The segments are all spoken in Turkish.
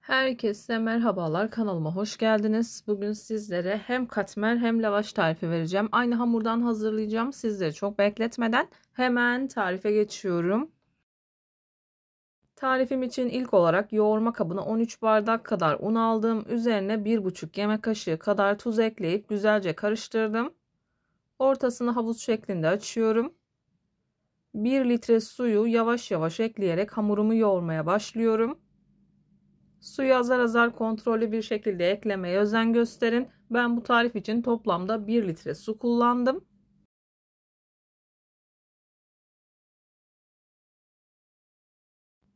Herkese merhabalar, kanalıma hoş geldiniz. Bugün sizlere hem katmer hem lavaş tarifi vereceğim. Aynı hamurdan hazırlayacağım. Sizleri çok bekletmeden hemen tarife geçiyorum. Tarifim için ilk olarak yoğurma kabına 13 bardak kadar un aldım. Üzerine 1,5 yemek kaşığı kadar tuz ekleyip güzelce karıştırdım. Ortasını havuz şeklinde açıyorum. 1 litre suyu yavaş yavaş ekleyerek hamurumu yoğurmaya başlıyorum. Suyu azar azar kontrollü bir şekilde eklemeye özen gösterin. Ben bu tarif için toplamda 1 litre su kullandım.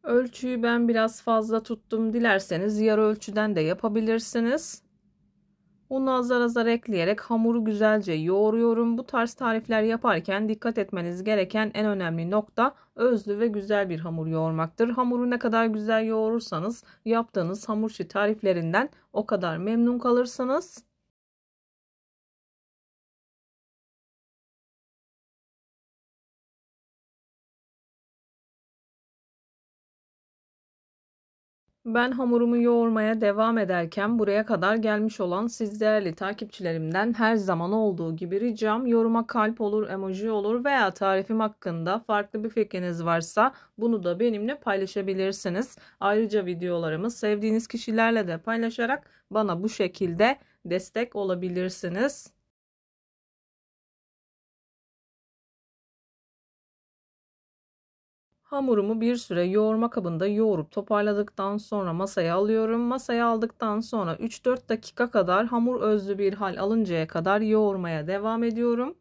Ölçüyü ben biraz fazla tuttum. Dilerseniz yarı ölçüden de yapabilirsiniz. Unu azar azar ekleyerek hamuru güzelce yoğuruyorum. Bu tarz tarifler yaparken dikkat etmeniz gereken en önemli nokta özlü ve güzel bir hamur yoğurmaktır. Hamuru ne kadar güzel yoğurursanız yaptığınız hamur işi tariflerinden o kadar memnun kalırsınız. Ben hamurumu yoğurmaya devam ederken buraya kadar gelmiş olan siz değerli takipçilerimden her zaman olduğu gibi ricam yoruma kalp olur, emoji olur veya tarifim hakkında farklı bir fikriniz varsa bunu da benimle paylaşabilirsiniz. Ayrıca videolarımı sevdiğiniz kişilerle de paylaşarak bana bu şekilde destek olabilirsiniz. Hamurumu bir süre yoğurma kabında yoğurup toparladıktan sonra masaya alıyorum. Masaya aldıktan sonra 3-4 dakika kadar hamur özlü bir hal alıncaya kadar yoğurmaya devam ediyorum.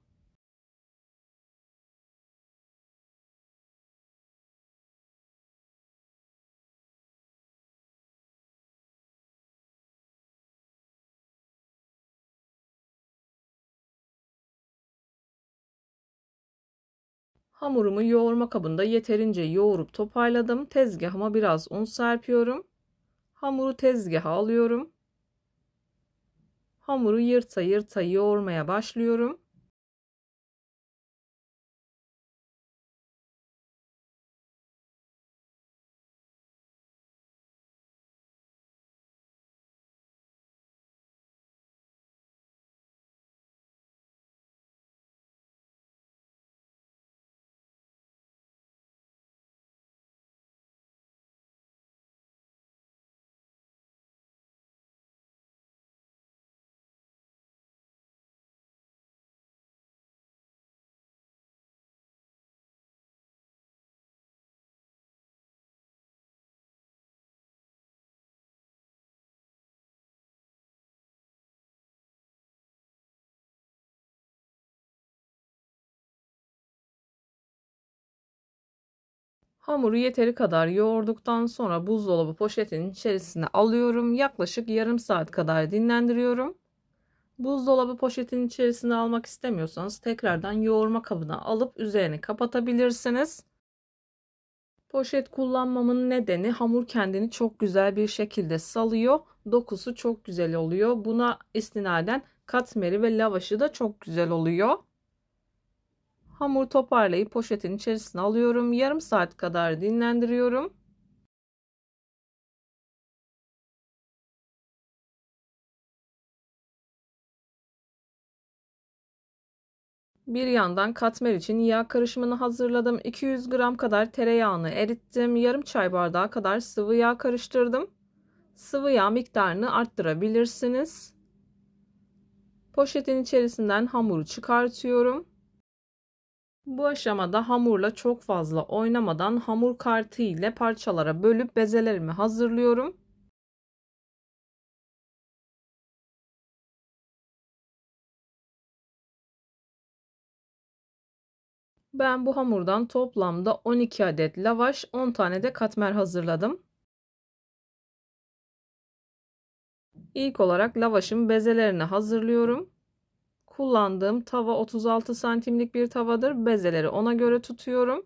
Hamurumu yoğurma kabında yeterince yoğurup toparladım. Tezgahıma biraz un serpiyorum. Hamuru tezgaha alıyorum. Hamuru yırta yırta yoğurmaya başlıyorum. Hamuru yeteri kadar yoğurduktan sonra buzdolabı poşetinin içerisine alıyorum. Yaklaşık yarım saat kadar dinlendiriyorum. Buzdolabı poşetinin içerisine almak istemiyorsanız tekrardan yoğurma kabına alıp üzerini kapatabilirsiniz. Poşet kullanmamın nedeni hamur kendini çok güzel bir şekilde salıyor. Dokusu çok güzel oluyor. Buna istinaden katmeri ve lavaşı da çok güzel oluyor. Hamur toparlayıp poşetin içerisine alıyorum. Yarım saat kadar dinlendiriyorum. Bir yandan katmer için yağ karışımını hazırladım. 200 gram kadar tereyağını erittim. Yarım çay bardağı kadar sıvı yağ karıştırdım. Sıvı yağ miktarını arttırabilirsiniz. Poşetin içerisinden hamuru çıkartıyorum. Bu aşamada hamurla çok fazla oynamadan hamur kartı ile parçalara bölüp bezelerimi hazırlıyorum. Ben bu hamurdan toplamda 12 adet lavaş, 10 tane de katmer hazırladım. İlk olarak lavaşın bezelerini hazırlıyorum. Kullandığım tava 36 santimlik bir tavadır. Bezeleri ona göre tutuyorum.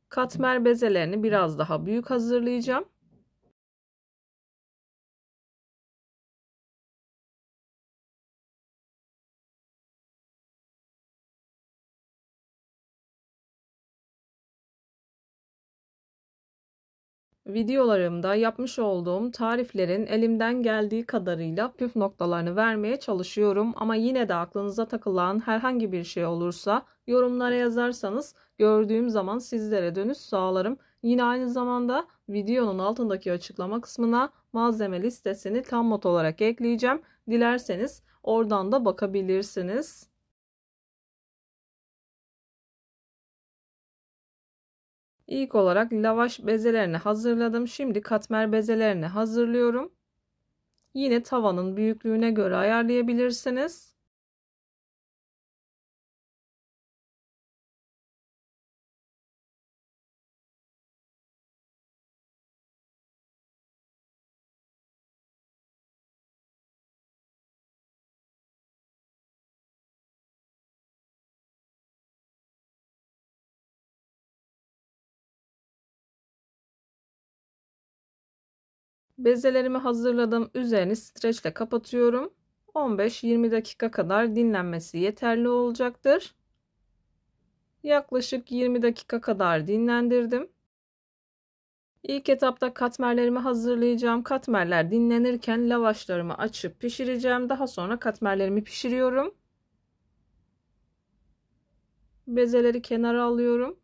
Katmer bezelerini biraz daha büyük hazırlayacağım. Videolarımda yapmış olduğum tariflerin elimden geldiği kadarıyla püf noktalarını vermeye çalışıyorum. Ama yine de aklınıza takılan herhangi bir şey olursa yorumlara yazarsanız gördüğüm zaman sizlere dönüş sağlarım. Yine aynı zamanda videonun altındaki açıklama kısmına malzeme listesini tam not olarak ekleyeceğim. Dilerseniz oradan da bakabilirsiniz. İlk olarak lavaş bezelerini hazırladım. Şimdi katmer bezelerini hazırlıyorum. Yine tavanın büyüklüğüne göre ayarlayabilirsiniz. Bezelerimi hazırladım. Üzerini streçle kapatıyorum. 15-20 dakika kadar dinlenmesi yeterli olacaktır. Yaklaşık 20 dakika kadar dinlendirdim. İlk etapta katmerlerimi hazırlayacağım. Katmerler dinlenirken lavaşlarımı açıp pişireceğim. Daha sonra katmerlerimi pişiriyorum. Bezeleri kenara alıyorum.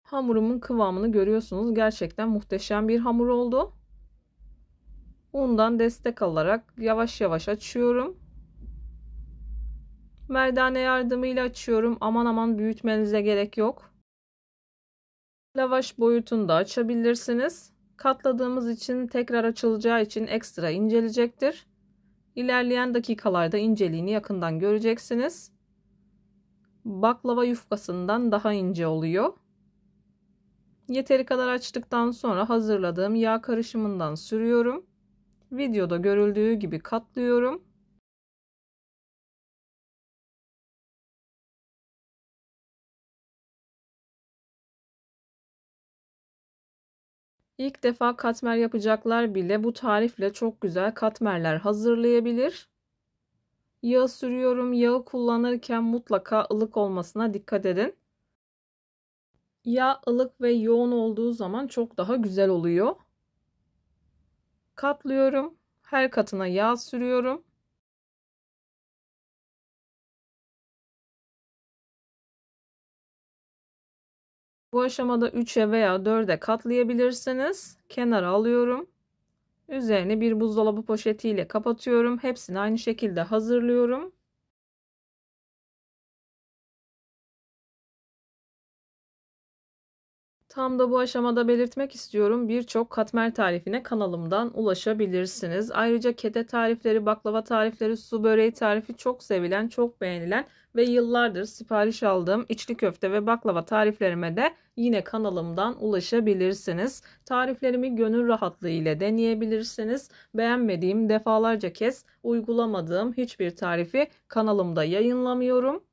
Hamurumun kıvamını görüyorsunuz. Gerçekten muhteşem bir hamur oldu. Undan destek alarak yavaş yavaş açıyorum. Merdane yardımıyla açıyorum. Aman aman büyütmenize gerek yok. Lavaş boyutunu da açabilirsiniz. Katladığımız için tekrar açılacağı için ekstra inceleyecektir. İlerleyen dakikalarda inceliğini yakından göreceksiniz. Baklava yufkasından daha ince oluyor. Yeteri kadar açtıktan sonra hazırladığım yağ karışımından sürüyorum. Videoda görüldüğü gibi katlıyorum. İlk defa katmer yapacaklar bile bu tarifle çok güzel katmerler hazırlayabilir. Yağı sürüyorum. Yağı kullanırken mutlaka ılık olmasına dikkat edin. Yağ ılık ve yoğun olduğu zaman çok daha güzel oluyor. Katlıyorum. Her katına yağ sürüyorum. Bu aşamada 3'e veya 4'e katlayabilirsiniz. Kenara alıyorum. Üzerini bir buzdolabı poşetiyle kapatıyorum. Hepsini aynı şekilde hazırlıyorum. Tam da bu aşamada belirtmek istiyorum. Birçok katmer tarifine kanalımdan ulaşabilirsiniz. Ayrıca kete tarifleri, baklava tarifleri, su böreği tarifi çok sevilen, çok beğenilen ve yıllardır sipariş aldığım içli köfte ve baklava tariflerime de yine kanalımdan ulaşabilirsiniz. Tariflerimi gönül rahatlığı ile deneyebilirsiniz. Beğenmediğim, defalarca kez uygulamadığım hiçbir tarifi kanalımda yayınlamıyorum.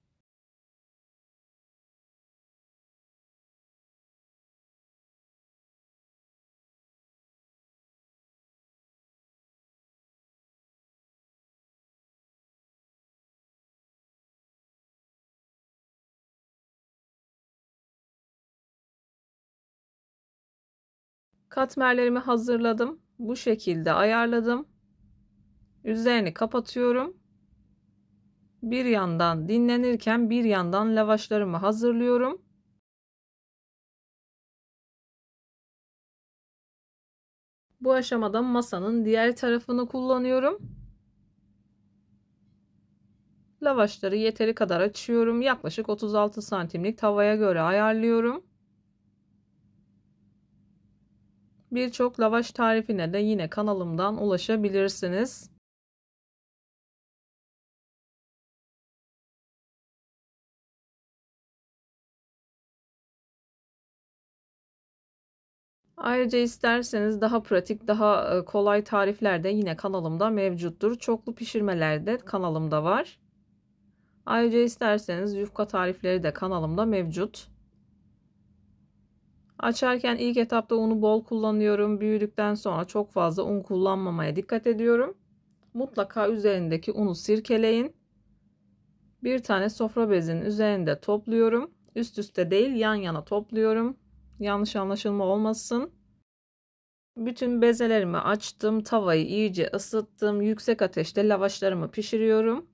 Katmerlerimi hazırladım. Bu şekilde ayarladım. Üzerini kapatıyorum. Bir yandan dinlenirken bir yandan lavaşlarımı hazırlıyorum. Bu aşamada masanın diğer tarafını kullanıyorum. Lavaşları yeteri kadar açıyorum. Yaklaşık 36 santimlik tavaya göre ayarlıyorum. Birçok lavaş tarifine de yine kanalımdan ulaşabilirsiniz. Ayrıca isterseniz daha pratik, daha kolay tarifler de yine kanalımda mevcuttur. Çoklu pişirmeler de kanalımda var. Ayrıca isterseniz yufka tarifleri de kanalımda mevcut. Açarken ilk etapta unu bol kullanıyorum. Büyüdükten sonra çok fazla un kullanmamaya dikkat ediyorum. Mutlaka üzerindeki unu sirkeleyin. Bir tane sofra bezinin üzerinde topluyorum. Üst üste değil, yan yana topluyorum. Yanlış anlaşılma olmasın. Bütün bezelerimi açtım. Tavayı iyice ısıttım. Yüksek ateşte lavaşlarımı pişiriyorum.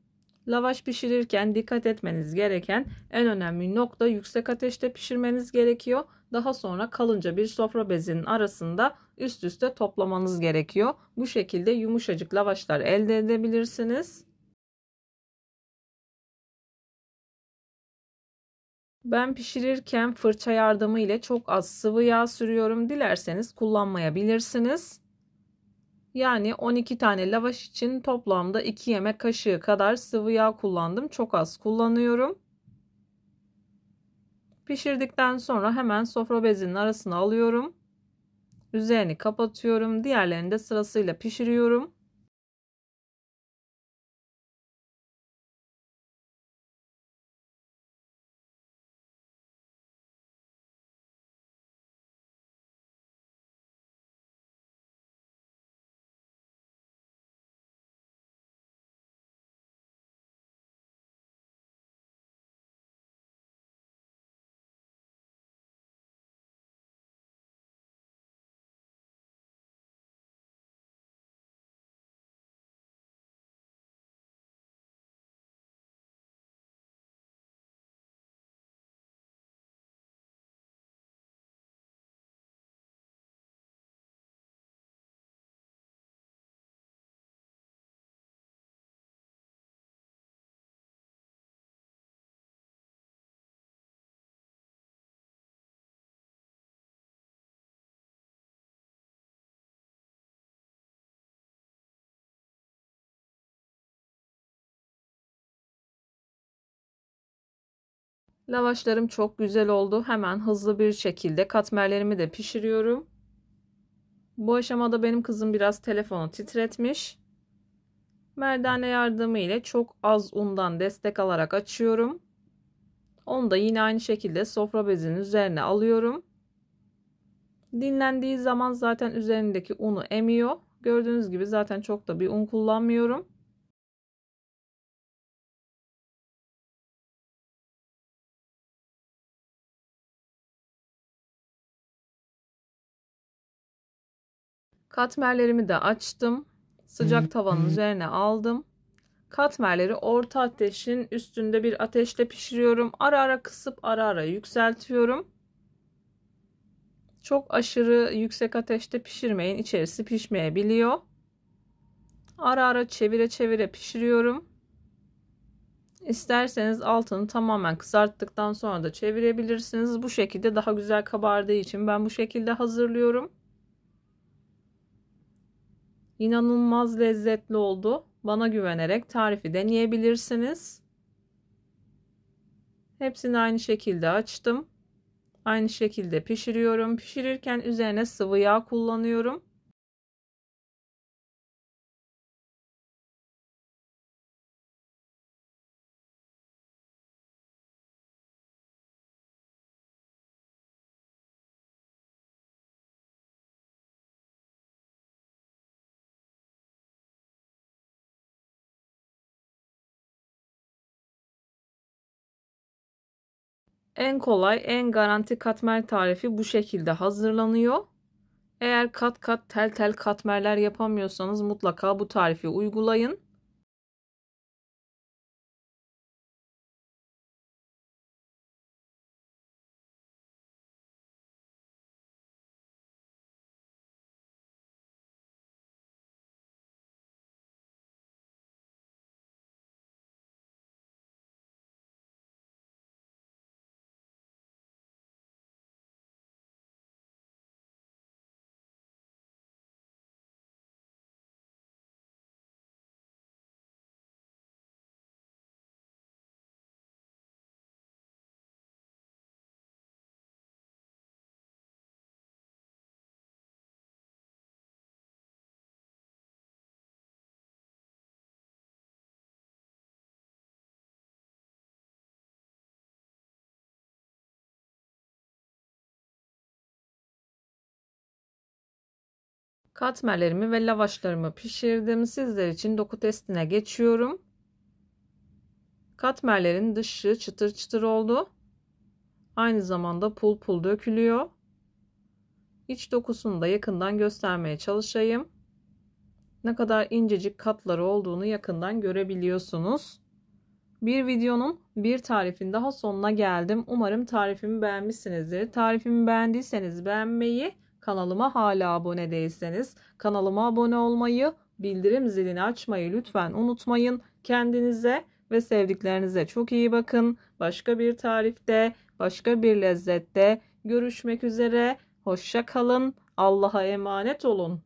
Lavaş pişirirken dikkat etmeniz gereken en önemli nokta, yüksek ateşte pişirmeniz gerekiyor. Daha sonra kalınca bir sofra bezinin arasında üst üste toplamanız gerekiyor. Bu şekilde yumuşacık lavaşlar elde edebilirsiniz. Ben pişirirken fırça yardımı ile çok az sıvı yağ sürüyorum. Dilerseniz kullanmayabilirsiniz. Yani 12 tane lavaş için toplamda 2 yemek kaşığı kadar sıvı yağ kullandım. Çok az kullanıyorum. Pişirdikten sonra hemen sofra bezinin arasına alıyorum. Üzerini kapatıyorum. Diğerlerini de sırasıyla pişiriyorum. Lavaşlarım çok güzel oldu. Hemen hızlı bir şekilde katmerlerimi de pişiriyorum. Bu aşamada benim kızım biraz telefonu titretmiş. Merdane yardımı ile çok az undan destek alarak açıyorum. Onu da yine aynı şekilde sofra bezinin üzerine alıyorum. Dinlendiği zaman zaten üzerindeki unu emiyor. Gördüğünüz gibi zaten çok da bir un kullanmıyorum. Katmerlerimi de açtım. Sıcak tavanın üzerine aldım. Katmerleri orta ateşin üstünde bir ateşle pişiriyorum. Ara ara kısıp ara ara yükseltiyorum. Çok aşırı yüksek ateşte pişirmeyin. İçerisi pişmeyebiliyor. Ara ara çevire çevire pişiriyorum. İsterseniz altını tamamen kızarttıktan sonra da çevirebilirsiniz. Bu şekilde daha güzel kabardığı için ben bu şekilde hazırlıyorum. İnanılmaz lezzetli oldu. Bana güvenerek tarifi deneyebilirsiniz. Hepsini aynı şekilde açtım. Aynı şekilde pişiriyorum. Pişirirken üzerine sıvı yağ kullanıyorum. En kolay, en garanti katmer tarifi bu şekilde hazırlanıyor. Eğer kat kat tel tel katmerler yapamıyorsanız mutlaka bu tarifi uygulayın. Katmerlerimi ve lavaşlarımı pişirdim. Sizler için doku testine geçiyorum. Katmerlerin dışı çıtır çıtır oldu. Aynı zamanda pul pul dökülüyor. İç dokusunu da yakından göstermeye çalışayım. Ne kadar incecik katları olduğunu yakından görebiliyorsunuz. Bir videonun bir tarifin daha sonuna geldim. Umarım tarifimi beğenmişsinizdir. Tarifimi beğendiyseniz beğenmeyi, kanalıma hala abone değilseniz kanalıma abone olmayı, bildirim zilini açmayı lütfen unutmayın. Kendinize ve sevdiklerinize çok iyi bakın. Başka bir tarifte, başka bir lezzette görüşmek üzere. Hoşça kalın. Allah'a emanet olun.